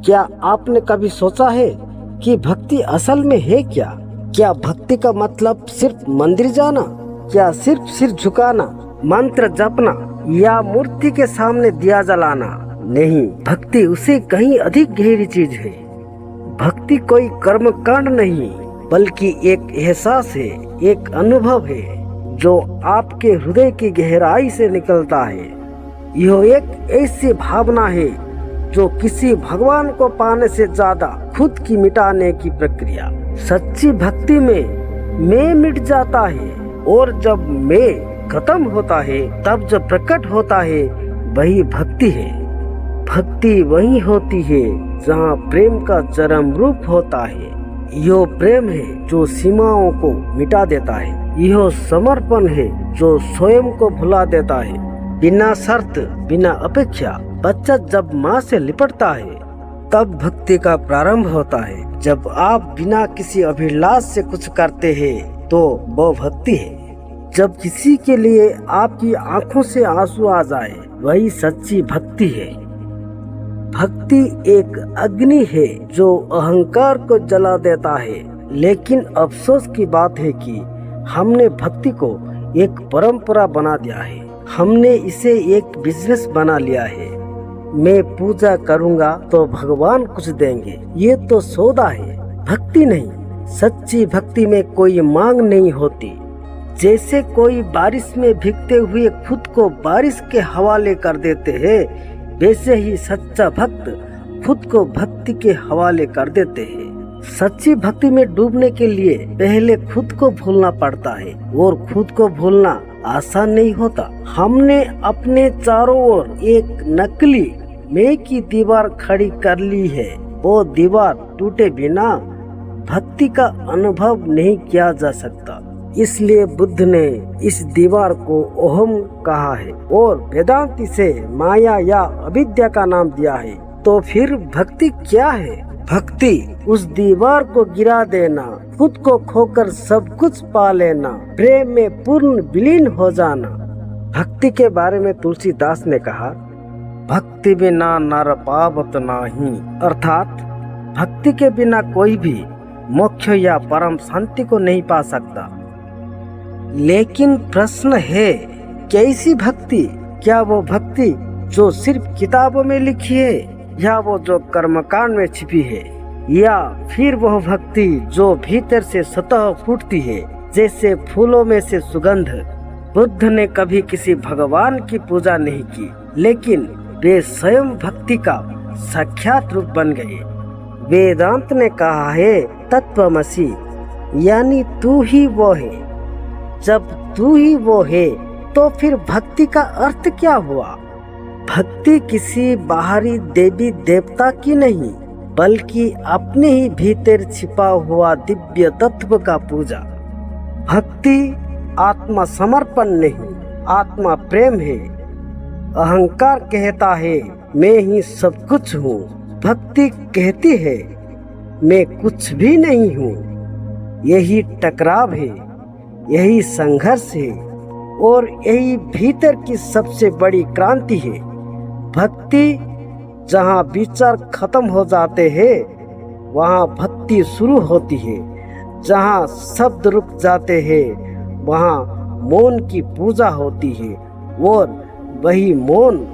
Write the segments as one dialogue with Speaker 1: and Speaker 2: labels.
Speaker 1: क्या आपने कभी सोचा है कि भक्ति असल में है क्या? क्या भक्ति का मतलब सिर्फ मंदिर जाना? क्या सिर्फ सिर झुकाना, मंत्र जपना या मूर्ति के सामने दिया जलाना? नहीं, भक्ति उससे कहीं अधिक गहरी चीज है। भक्ति कोई कर्म कांड नहीं, बल्कि एक एहसास है, एक अनुभव है जो आपके हृदय की गहराई से निकलता है। यह एक ऐसी भावना है जो किसी भगवान को पाने से ज्यादा खुद की मिटाने की प्रक्रिया। सच्ची भक्ति में मैं मिट जाता है, और जब मैं खत्म होता है तब जो प्रकट होता है वही भक्ति है। भक्ति वही होती है जहाँ प्रेम का चरम रूप होता है। यह प्रेम है जो सीमाओं को मिटा देता है। यह समर्पण है जो स्वयं को भुला देता है। बिना शर्त, बिना अपेक्षा बच्चा जब माँ से लिपटता है तब भक्ति का प्रारंभ होता है। जब आप बिना किसी अभिलाष से कुछ करते हैं तो वो भक्ति है। जब किसी के लिए आपकी आंखों से आंसू आ जाए वही सच्ची भक्ति है। भक्ति एक अग्नि है जो अहंकार को जला देता है। लेकिन अफसोस की बात है कि हमने भक्ति को एक परंपरा बना दिया है। हमने इसे एक बिजनेस बना लिया है। मैं पूजा करूंगा तो भगवान कुछ देंगे, ये तो सौदा है, भक्ति नहीं। सच्ची भक्ति में कोई मांग नहीं होती। जैसे कोई बारिश में भीगते हुए खुद को बारिश के हवाले कर देते हैं, वैसे ही सच्चा भक्त खुद को भक्ति के हवाले कर देते हैं। सच्ची भक्ति में डूबने के लिए पहले खुद को भूलना पड़ता है, और खुद को भूलना आसान नहीं होता। हमने अपने चारों ओर एक नकली मैं की दीवार खड़ी कर ली है। वो दीवार टूटे बिना भक्ति का अनुभव नहीं किया जा सकता। इसलिए बुद्ध ने इस दीवार को ओहम कहा है और वेदांत इसे माया या अविद्या का नाम दिया है। तो फिर भक्ति क्या है? भक्ति उस दीवार को गिरा देना, खुद को खोकर सब कुछ पा लेना, प्रेम में पूर्ण विलीन हो जाना। भक्ति के बारे में तुलसीदास ने कहा, भक्ति बिना नर पावत नाही, अर्थात भक्ति के बिना कोई भी मोक्ष या परम शांति को नहीं पा सकता। लेकिन प्रश्न है, कैसी भक्ति? क्या वो भक्ति जो सिर्फ किताबों में लिखी है, या वो जो कर्मकांड में छिपी है, या फिर वह भक्ति जो भीतर से स्वतः फूटती है जैसे फूलों में से सुगंध? बुद्ध ने कभी किसी भगवान की पूजा नहीं की, लेकिन वे स्वयं भक्ति का साक्षात रूप बन गए। वेदांत ने कहा है तत्वमसि, यानी तू ही वो है। जब तू ही वो है तो फिर भक्ति का अर्थ क्या हुआ? भक्ति किसी बाहरी देवी देवता की नहीं, बल्कि अपने ही भीतर छिपा हुआ दिव्य तत्व का पूजा। भक्ति आत्मा समर्पण नहीं, आत्मा प्रेम है। अहंकार कहता है मैं ही सब कुछ हूँ, भक्ति कहती है मैं कुछ भी नहीं हूँ। यही टकराव है, यही संघर्ष है, और यही भीतर की सबसे बड़ी क्रांति है। भक्ति जहाँ विचार खत्म हो जाते हैं वहाँ भक्ति शुरू होती है। जहाँ शब्द रुक जाते हैं वहाँ मौन की पूजा होती है, और वही मौन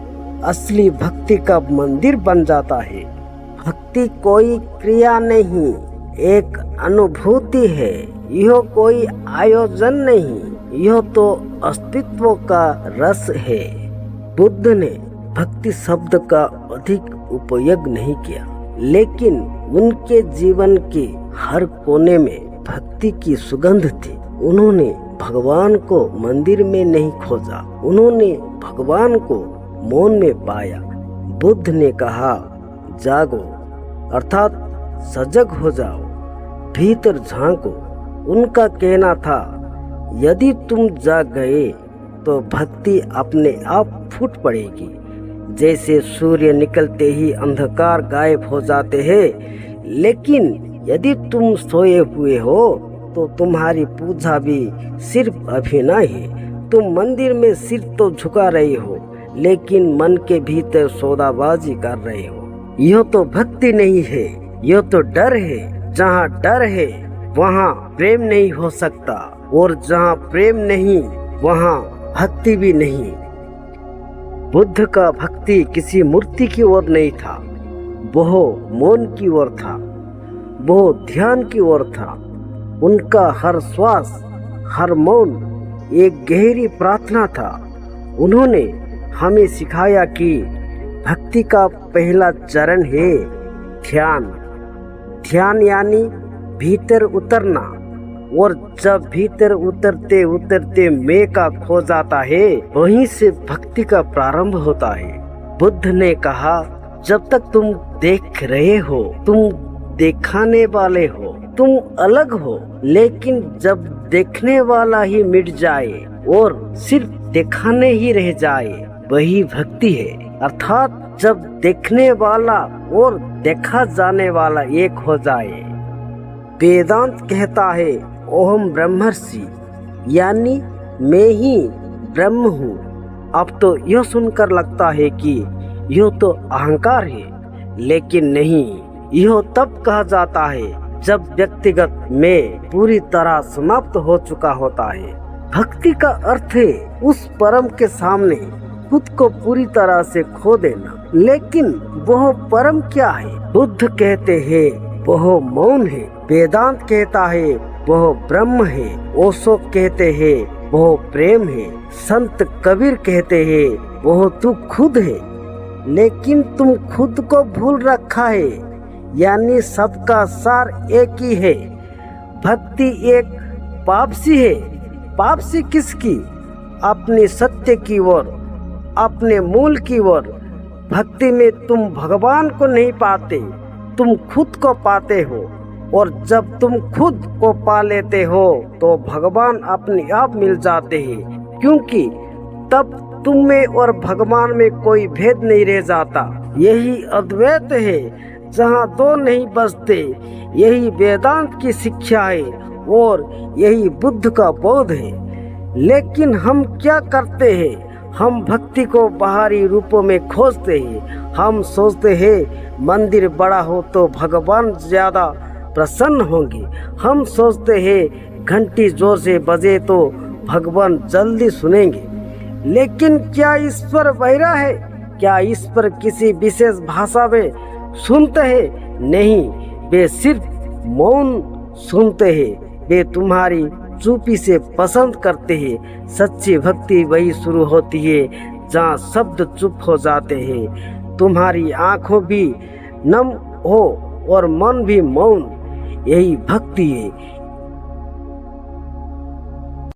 Speaker 1: असली भक्ति का मंदिर बन जाता है। भक्ति कोई क्रिया नहीं, एक अनुभूति है। यह कोई आयोजन नहीं, यह तो अस्तित्व का रस है। बुद्ध ने भक्ति शब्द का अधिक उपयोग नहीं किया, लेकिन उनके जीवन के हर कोने में भक्ति की सुगंध थी। उन्होंने भगवान को मंदिर में नहीं खोजा, उन्होंने भगवान को मौन में पाया। बुद्ध ने कहा जागो, अर्थात सजग हो जाओ, भीतर झांको। उनका कहना था यदि तुम जाग गए तो भक्ति अपने आप फूट पड़ेगी। जैसे सूर्य निकलते ही अंधकार गायब हो जाते हैं, लेकिन यदि तुम सोए हुए हो तो तुम्हारी पूजा भी सिर्फ अभिनय है। तुम मंदिर में सिर तो झुका रहे हो, लेकिन मन के भीतर सौदाबाजी कर रहे हो। यह तो भक्ति नहीं है, यह तो डर है। जहाँ डर है वहाँ प्रेम नहीं हो सकता, और जहाँ प्रेम नहीं वहाँ भक्ति भी नहीं। बुद्ध का भक्ति किसी मूर्ति की ओर नहीं था, वह मौन की ओर था, वह ध्यान की ओर था। उनका हर श्वास, हर मौन एक गहरी प्रार्थना था। उन्होंने हमें सिखाया कि भक्ति का पहला चरण है ध्यान। ध्यान यानी भीतर उतरना, और जब भीतर उतरते उतरते मैं का खो जाता है, वहीं से भक्ति का प्रारंभ होता है। बुद्ध ने कहा, जब तक तुम देख रहे हो तुम दिखाने वाले हो, तुम अलग हो। लेकिन जब देखने वाला ही मिट जाए और सिर्फ दिखाने ही रह जाए, वही भक्ति है। अर्थात जब देखने वाला और देखा जाने वाला एक हो जाए। वेदांत कहता है ओहम ब्रह्मर्षि, यानी मैं ही ब्रह्म हूँ। अब तो यह सुनकर लगता है कि यह तो अहंकार है, लेकिन नहीं, यह तब कहा जाता है जब व्यक्तिगत मैं पूरी तरह समाप्त हो चुका होता है। भक्ति का अर्थ है उस परम के सामने खुद को पूरी तरह से खो देना। लेकिन वह परम क्या है? बुद्ध कहते हैं वह मौन है, वेदांत कहता है वह ब्रह्म है, ओशो कहते हैं वह प्रेम है, संत कबीर कहते हैं वह तू खुद है। लेकिन तुम खुद को भूल रखा है, यानी सबका सार एक ही है। भक्ति एक वापसी है। वापसी किसकी? अपने सत्य की ओर, अपने मूल की ओर। भक्ति में तुम भगवान को नहीं पाते, तुम खुद को पाते हो। और जब तुम खुद को पा लेते हो तो भगवान अपने आप मिल जाते हैं, क्योंकि तब तुम में और भगवान में कोई भेद नहीं रह जाता। यही अद्वैत है, जहाँ दो नहीं बसते। यही वेदांत की शिक्षा है और यही बुद्ध का बोध है। लेकिन हम क्या करते हैं? हम भक्ति को बाहरी रूपों में खोजते हैं। हम सोचते हैं मंदिर बड़ा हो तो भगवान ज्यादा प्रसन्न होंगे। हम सोचते हैं घंटी जोर से बजे तो भगवान जल्दी सुनेंगे। लेकिन क्या ईश्वर बहिरा है? क्या ईश्वर किसी विशेष भाषा में सुनते हैं? नहीं, वे सिर्फ मौन सुनते हैं। वे तुम्हारी चुप्पी से पसंद करते हैं। सच्ची भक्ति वही शुरू होती है जहाँ शब्द चुप हो जाते हैं, तुम्हारी आंखों भी नम हो और मन भी मौन। यही भक्ति है,